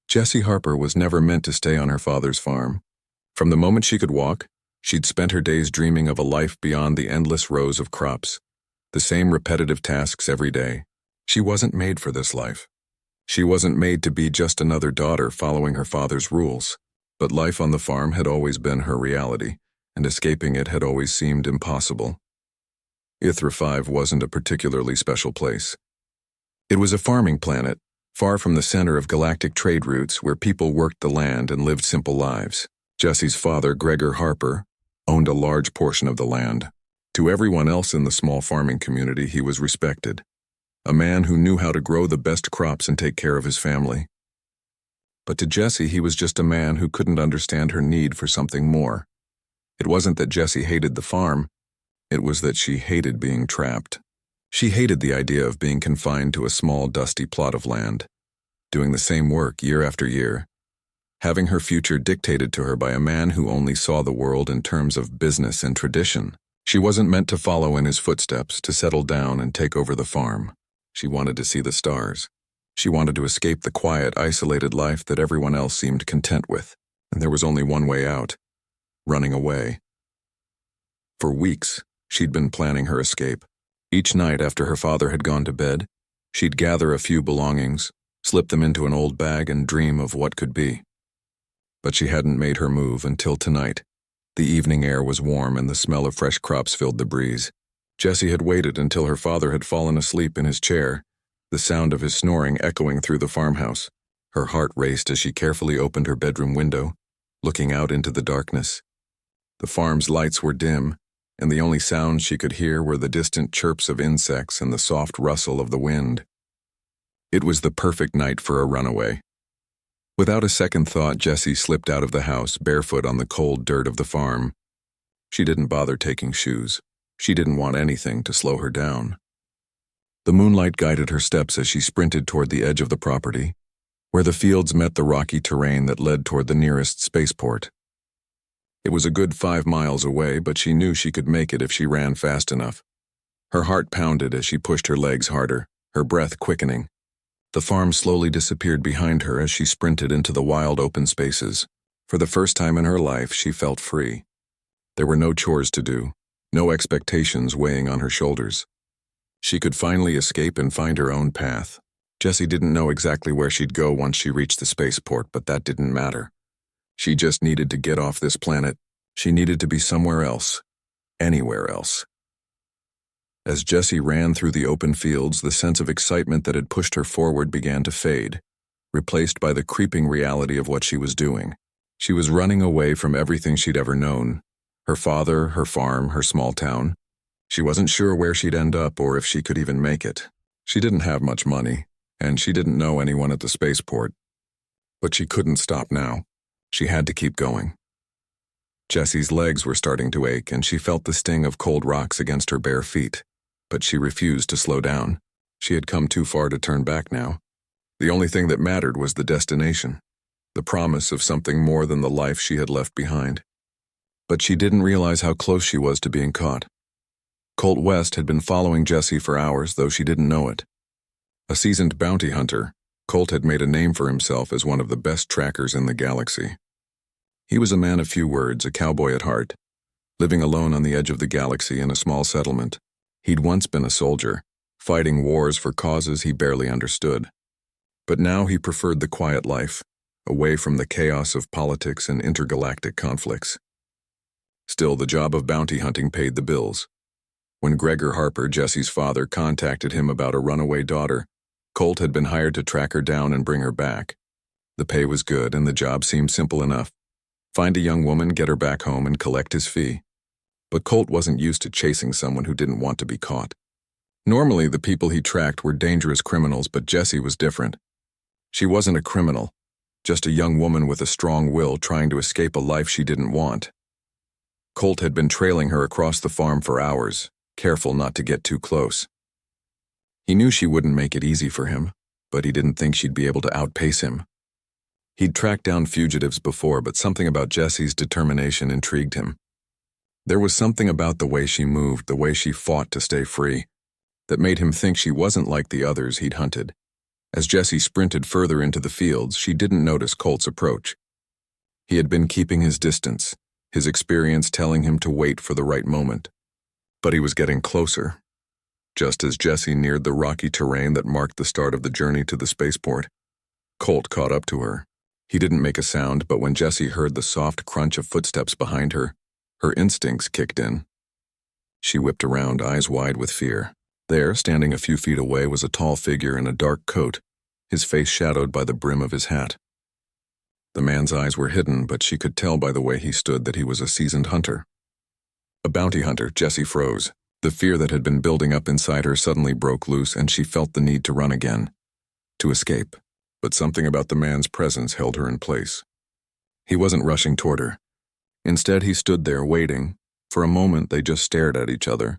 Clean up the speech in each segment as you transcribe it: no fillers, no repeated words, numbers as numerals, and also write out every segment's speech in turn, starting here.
Jessie Harper was never meant to stay on her father's farm. From the moment she could walk, she'd spent her days dreaming of a life beyond the endless rows of crops, the same repetitive tasks every day. She wasn't made for this life. She wasn't made to be just another daughter following her father's rules. But life on the farm had always been her reality, and escaping it had always seemed impossible. Ithra 5 wasn't a particularly special place. It was a farming planet, far from the center of galactic trade routes where people worked the land and lived simple lives. Jessie's father, Gregor Harper, owned a large portion of the land. To everyone else in the small farming community, he was respected. A man who knew how to grow the best crops and take care of his family. But to Jessie, he was just a man who couldn't understand her need for something more. It wasn't that Jessie hated the farm, it was that she hated being trapped. She hated the idea of being confined to a small, dusty plot of land, doing the same work year after year, having her future dictated to her by a man who only saw the world in terms of business and tradition. She wasn't meant to follow in his footsteps, to settle down and take over the farm. She wanted to see the stars. She wanted to escape the quiet, isolated life that everyone else seemed content with, and there was only one way out: running away. For weeks, she'd been planning her escape. Each night after her father had gone to bed, she'd gather a few belongings, slip them into an old bag, and dream of what could be. But she hadn't made her move until tonight. The evening air was warm and the smell of fresh crops filled the breeze. Jessie had waited until her father had fallen asleep in his chair, the sound of his snoring echoing through the farmhouse. Her heart raced as she carefully opened her bedroom window, looking out into the darkness. The farm's lights were dim, and the only sounds she could hear were the distant chirps of insects and the soft rustle of the wind. It was the perfect night for a runaway. Without a second thought, Jessie slipped out of the house, barefoot on the cold dirt of the farm. She didn't bother taking shoes. She didn't want anything to slow her down. The moonlight guided her steps as she sprinted toward the edge of the property, where the fields met the rocky terrain that led toward the nearest spaceport. It was a good 5 miles away, but she knew she could make it if she ran fast enough. Her heart pounded as she pushed her legs harder, her breath quickening. The farm slowly disappeared behind her as she sprinted into the wild open spaces. For the first time in her life, she felt free. There were no chores to do, no expectations weighing on her shoulders. She could finally escape and find her own path. Jessie didn't know exactly where she'd go once she reached the spaceport, but that didn't matter. She just needed to get off this planet. She needed to be somewhere else, anywhere else. As Jessie ran through the open fields, the sense of excitement that had pushed her forward began to fade, replaced by the creeping reality of what she was doing. She was running away from everything she'd ever known: her father, her farm, her small town. She wasn't sure where she'd end up or if she could even make it. She didn't have much money, and she didn't know anyone at the spaceport. But she couldn't stop now. She had to keep going. Jessie's legs were starting to ache, and she felt the sting of cold rocks against her bare feet. But she refused to slow down. She had come too far to turn back now. The only thing that mattered was the destination, the promise of something more than the life she had left behind. But she didn't realize how close she was to being caught. Colt West had been following Jessie for hours, though she didn't know it. A seasoned bounty hunter, Colt had made a name for himself as one of the best trackers in the galaxy. He was a man of few words, a cowboy at heart, living alone on the edge of the galaxy in a small settlement. He'd once been a soldier, fighting wars for causes he barely understood. But now he preferred the quiet life, away from the chaos of politics and intergalactic conflicts. Still, the job of bounty hunting paid the bills. When Gregor Harper, Jessie's father, contacted him about a runaway daughter, Colt had been hired to track her down and bring her back. The pay was good, and the job seemed simple enough. Find a young woman, get her back home, and collect his fee. But Colt wasn't used to chasing someone who didn't want to be caught. Normally, the people he tracked were dangerous criminals, but Jessie was different. She wasn't a criminal, just a young woman with a strong will trying to escape a life she didn't want. Colt had been trailing her across the farm for hours, careful not to get too close. He knew she wouldn't make it easy for him, but he didn't think she'd be able to outpace him. He'd tracked down fugitives before, but something about Jessie's determination intrigued him. There was something about the way she moved, the way she fought to stay free, that made him think she wasn't like the others he'd hunted. As Jessie sprinted further into the fields, she didn't notice Colt's approach. He had been keeping his distance, his experience telling him to wait for the right moment. But he was getting closer. Just as Jessie neared the rocky terrain that marked the start of the journey to the spaceport, Colt caught up to her. He didn't make a sound, but when Jessie heard the soft crunch of footsteps behind her, her instincts kicked in. She whipped around, eyes wide with fear. There, standing a few feet away, was a tall figure in a dark coat, his face shadowed by the brim of his hat. The man's eyes were hidden, but she could tell by the way he stood that he was a seasoned hunter. A bounty hunter. Jessie froze. The fear that had been building up inside her suddenly broke loose, and she felt the need to run again, to escape. But something about the man's presence held her in place. He wasn't rushing toward her. Instead, he stood there waiting. For a moment, they just stared at each other.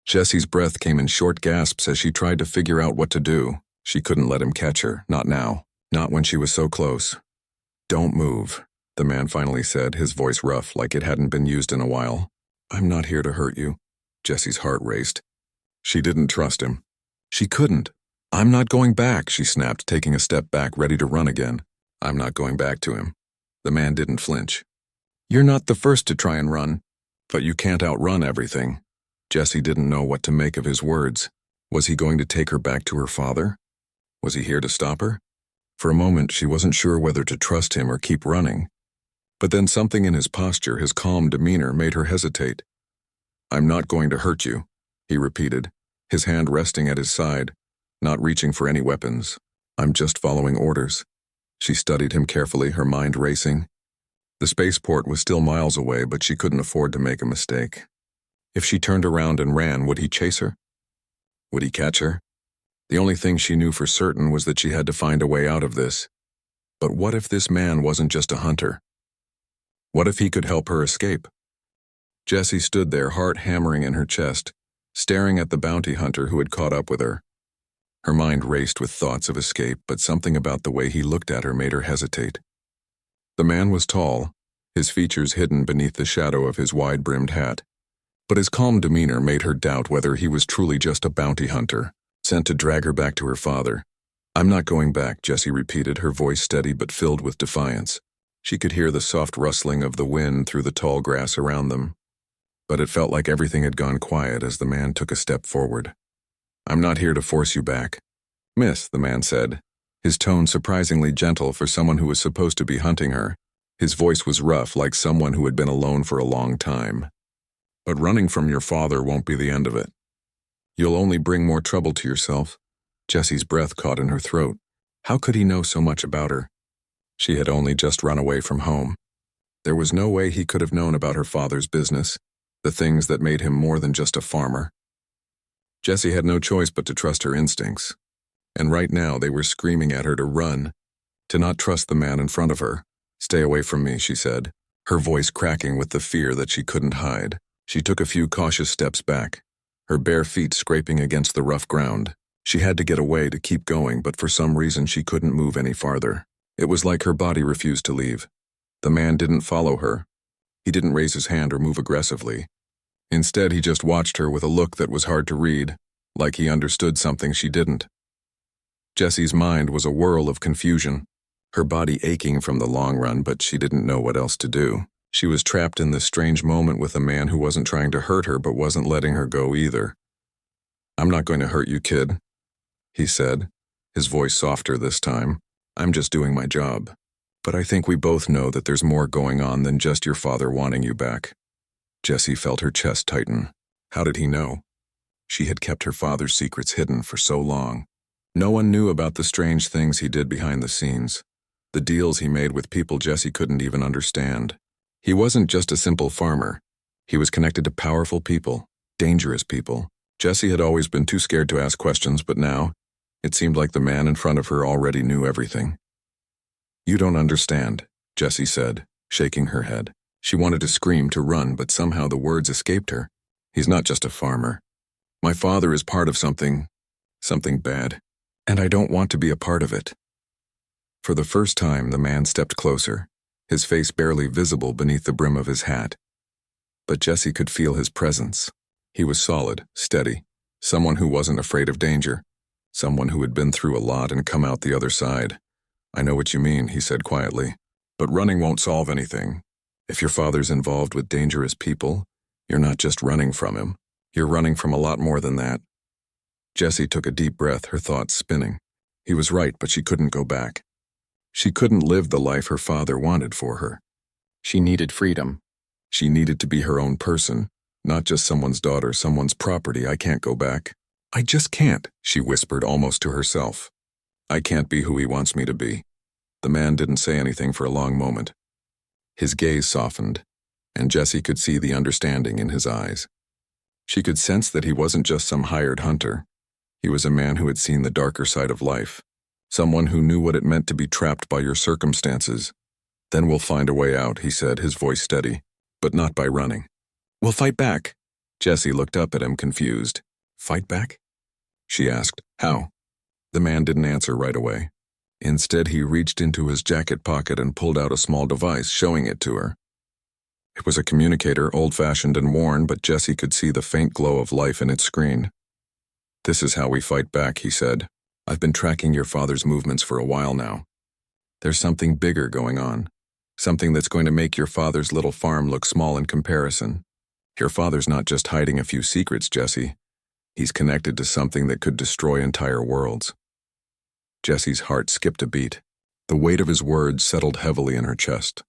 Jessie's breath came in short gasps as she tried to figure out what to do. She couldn't let him catch her, not now, not when she was so close. "Don't move," the man finally said, his voice rough, like it hadn't been used in a while. "I'm not here to hurt you." Jessie's heart raced. She didn't trust him. She couldn't. "I'm not going back," she snapped, taking a step back, ready to run again. "I'm not going back to him." The man didn't flinch. "You're not the first to try and run, but you can't outrun everything." Jessie didn't know what to make of his words. Was he going to take her back to her father? Was he here to stop her? For a moment, she wasn't sure whether to trust him or keep running. But then something in his posture, his calm demeanor, made her hesitate. "I'm not going to hurt you," he repeated, his hand resting at his side, not reaching for any weapons. "I'm just following orders." She studied him carefully, her mind racing. The spaceport was still miles away, but she couldn't afford to make a mistake. If she turned around and ran, would he chase her? Would he catch her? The only thing she knew for certain was that she had to find a way out of this. But what if this man wasn't just a hunter? What if he could help her escape? Jessie stood there, heart hammering in her chest, staring at the bounty hunter who had caught up with her. Her mind raced with thoughts of escape, but something about the way he looked at her made her hesitate. The man was tall, his features hidden beneath the shadow of his wide-brimmed hat. But his calm demeanor made her doubt whether he was truly just a bounty hunter, sent to drag her back to her father. "I'm not going back," Jessie repeated, her voice steady but filled with defiance. She could hear the soft rustling of the wind through the tall grass around them. But it felt like everything had gone quiet as the man took a step forward. "I'm not here to force you back." "Miss," the man said, his tone surprisingly gentle for someone who was supposed to be hunting her. His voice was rough, like someone who had been alone for a long time. "But running from your father won't be the end of it. You'll only bring more trouble to yourself." Jessie's breath caught in her throat. How could he know so much about her? She had only just run away from home. There was no way he could have known about her father's business, the things that made him more than just a farmer. Jessie had no choice but to trust her instincts. And right now they were screaming at her to run, to not trust the man in front of her. "Stay away from me," she said, her voice cracking with the fear that she couldn't hide. She took a few cautious steps back, her bare feet scraping against the rough ground. She had to get away to keep going, but for some reason she couldn't move any farther. It was like her body refused to leave. The man didn't follow her. He didn't raise his hand or move aggressively. Instead, he just watched her with a look that was hard to read, like he understood something she didn't. Jessie's mind was a whirl of confusion, her body aching from the long run, but she didn't know what else to do. She was trapped in this strange moment with a man who wasn't trying to hurt her but wasn't letting her go either. "I'm not going to hurt you, kid," he said, his voice softer this time. "I'm just doing my job. But I think we both know that there's more going on than just your father wanting you back." Jessie felt her chest tighten. How did he know? She had kept her father's secrets hidden for so long. No one knew about the strange things he did behind the scenes, the deals he made with people Jessie couldn't even understand. He wasn't just a simple farmer. He was connected to powerful people, dangerous people. Jessie had always been too scared to ask questions, but now, it seemed like the man in front of her already knew everything. "You don't understand," Jessie said, shaking her head. She wanted to scream, to run, but somehow the words escaped her. "He's not just a farmer. My father is part of something bad, and I don't want to be a part of it." For the first time, the man stepped closer, his face barely visible beneath the brim of his hat. But Jessie could feel his presence. He was solid, steady, someone who wasn't afraid of danger. someone who had been through a lot and come out the other side. "I know what you mean," he said quietly, "but running won't solve anything. If your father's involved with dangerous people, you're not just running from him. You're running from a lot more than that." Jessie took a deep breath, her thoughts spinning. He was right, but she couldn't go back. She couldn't live the life her father wanted for her. She needed freedom. She needed to be her own person, not just someone's daughter, someone's property. "I can't go back. I just can't," she whispered almost to herself. "I can't be who he wants me to be." The man didn't say anything for a long moment. His gaze softened, and Jessie could see the understanding in his eyes. She could sense that he wasn't just some hired hunter. He was a man who had seen the darker side of life, someone who knew what it meant to be trapped by your circumstances. "Then we'll find a way out," he said, his voice steady, "but not by running." "We'll fight back." Jessie looked up at him, confused. "Fight back?" she asked. "How?" The man didn't answer right away. Instead, he reached into his jacket pocket and pulled out a small device, showing it to her. It was a communicator, old-fashioned and worn, but Jessie could see the faint glow of life in its screen. "This is how we fight back," he said. "I've been tracking your father's movements for a while now. There's something bigger going on, something that's going to make your father's little farm look small in comparison. Your father's not just hiding a few secrets, Jessie. He's connected to something that could destroy entire worlds." Jessie's heart skipped a beat. The weight of his words settled heavily in her chest.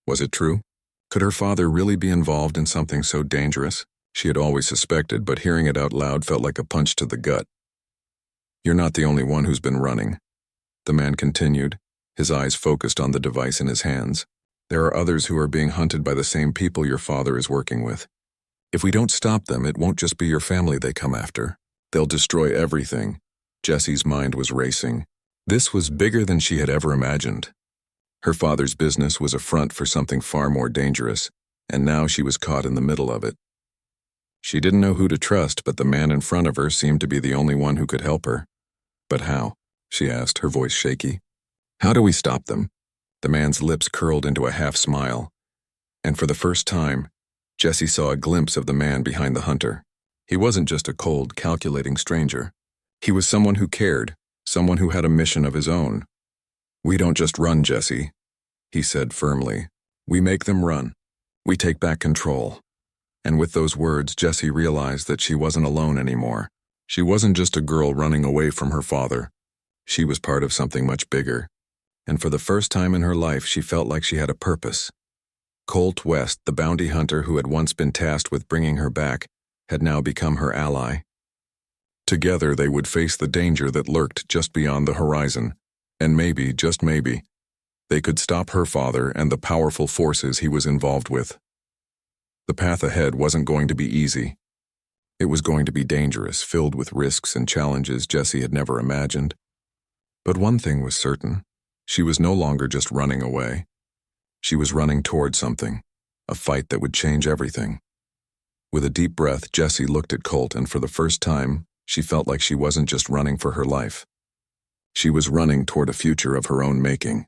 Was it true? Could her father really be involved in something so dangerous? She had always suspected, but hearing it out loud felt like a punch to the gut. "You're not the only one who's been running," the man continued, his eyes focused on the device in his hands. "There are others who are being hunted by the same people your father is working with. If we don't stop them, it won't just be your family they come after. They'll destroy everything." Jessie's mind was racing. This was bigger than she had ever imagined. Her father's business was a front for something far more dangerous, and now she was caught in the middle of it. She didn't know who to trust, but the man in front of her seemed to be the only one who could help her. "But how?" she asked, her voice shaky. "How do we stop them?" The man's lips curled into a half-smile, and for the first time, Jessie saw a glimpse of the man behind the hunter. He wasn't just a cold, calculating stranger. He was someone who cared, someone who had a mission of his own. "We don't just run, Jessie," he said firmly. "We make them run. We take back control." And with those words, Jessie realized that she wasn't alone anymore. She wasn't just a girl running away from her father. She was part of something much bigger. And for the first time in her life, she felt like she had a purpose. Colt West, the bounty hunter who had once been tasked with bringing her back, had now become her ally. Together, they would face the danger that lurked just beyond the horizon. And maybe, just maybe, they could stop her father and the powerful forces he was involved with. The path ahead wasn't going to be easy. It was going to be dangerous, filled with risks and challenges Jessie had never imagined. But one thing was certain. She was no longer just running away. She was running toward something, a fight that would change everything. With a deep breath, Jessie looked at Colt, and for the first time, she felt like she wasn't just running for her life. She was running toward a future of her own making.